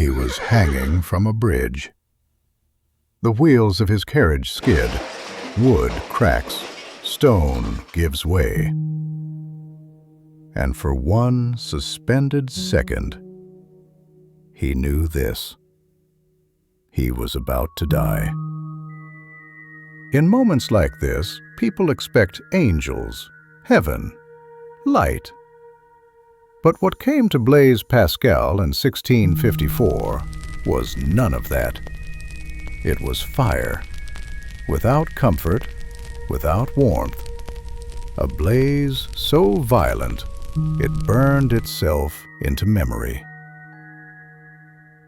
He was hanging from a bridge. The wheels of his carriage skid. Wood cracks. Stone gives way. And for one suspended second, he knew this. He was about to die. In moments like this, people expect angels, heaven, light. But what came to Blaise Pascal in 1654 was none of that. It was fire, without comfort, without warmth, a blaze so violent it burned itself into memory.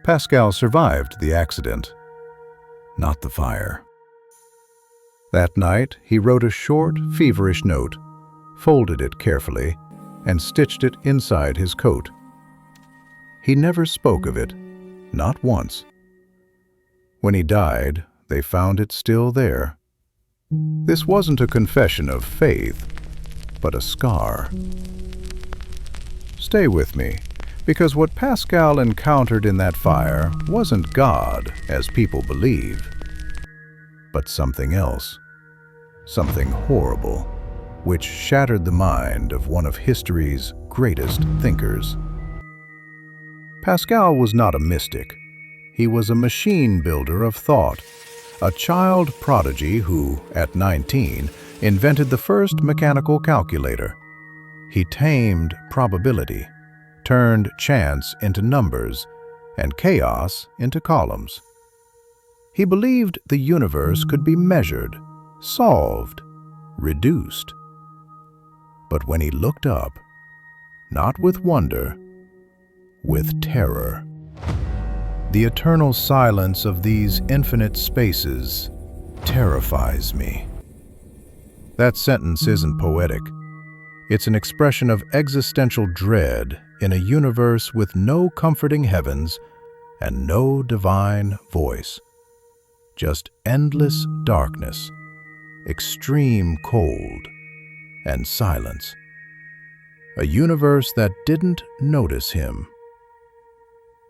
Pascal survived the accident, not the fire. That night, he wrote a short, feverish note, folded it carefully, and stitched it inside his coat. He never spoke of it, not once. When he died, they found it still there. This wasn't a confession of faith, but a scar. Stay with me, because what Pascal encountered in that fire wasn't God, as people believe, but something else, something horrible, which shattered the mind of one of history's greatest thinkers. Pascal was not a mystic. He was a machine builder of thought, a child prodigy who, at 19, invented the first mechanical calculator. He tamed probability, turned chance into numbers, and chaos into columns. He believed the universe could be measured, solved, reduced. But when he looked up, not with wonder, with terror, the eternal silence of these infinite spaces terrifies me. That sentence isn't poetic. It's an expression of existential dread in a universe with no comforting heavens and no divine voice. Just endless darkness, extreme cold, and silence. A universe that didn't notice him.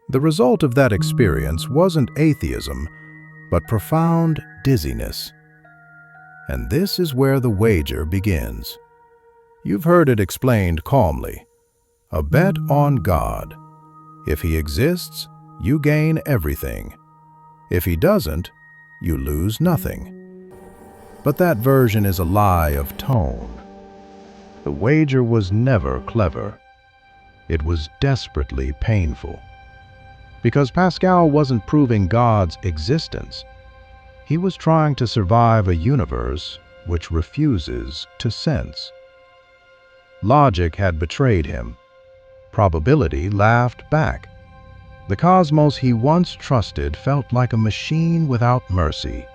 The result of that experience wasn't atheism, but profound dizziness. And this is where the wager begins. You've heard it explained calmly. A bet on God. If he exists, you gain everything. If he doesn't, you lose nothing. But that version is a lie of tone. The wager was never clever. It was desperately painful. Because Pascal wasn't proving God's existence. He was trying to survive a universe which refuses to sense. Logic had betrayed him. Probability laughed back. The cosmos he once trusted felt like a machine without mercy.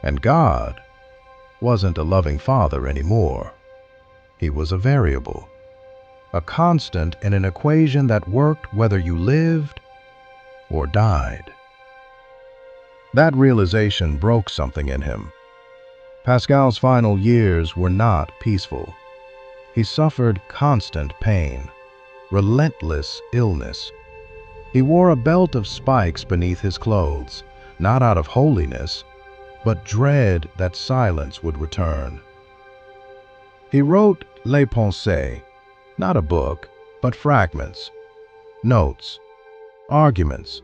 And God wasn't a loving father anymore. He was a variable, a constant in an equation that worked whether you lived or died. That realization broke something in him. Pascal's final years were not peaceful. He suffered constant pain, relentless illness. He wore a belt of spikes beneath his clothes, not out of holiness, but dread that silence would return. He wrote Les Pensées, not a book, but fragments, notes, arguments,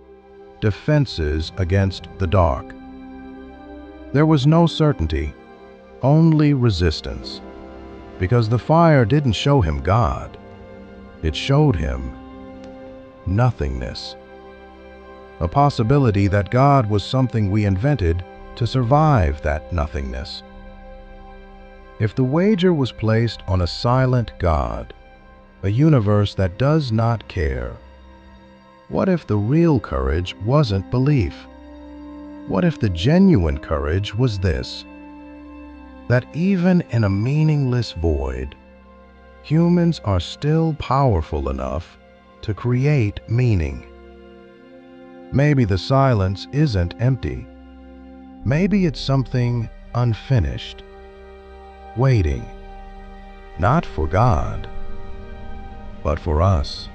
defenses against the dark. There was no certainty, only resistance, because the fire didn't show him God. It showed him nothingness. A possibility that God was something we invented to survive that nothingness. If the wager was placed on a silent God, a universe that does not care, what if the real courage wasn't belief? What if the genuine courage was this? That even in a meaningless void, humans are still powerful enough to create meaning. Maybe the silence isn't empty. Maybe it's something unfinished, waiting, not for God, but for us.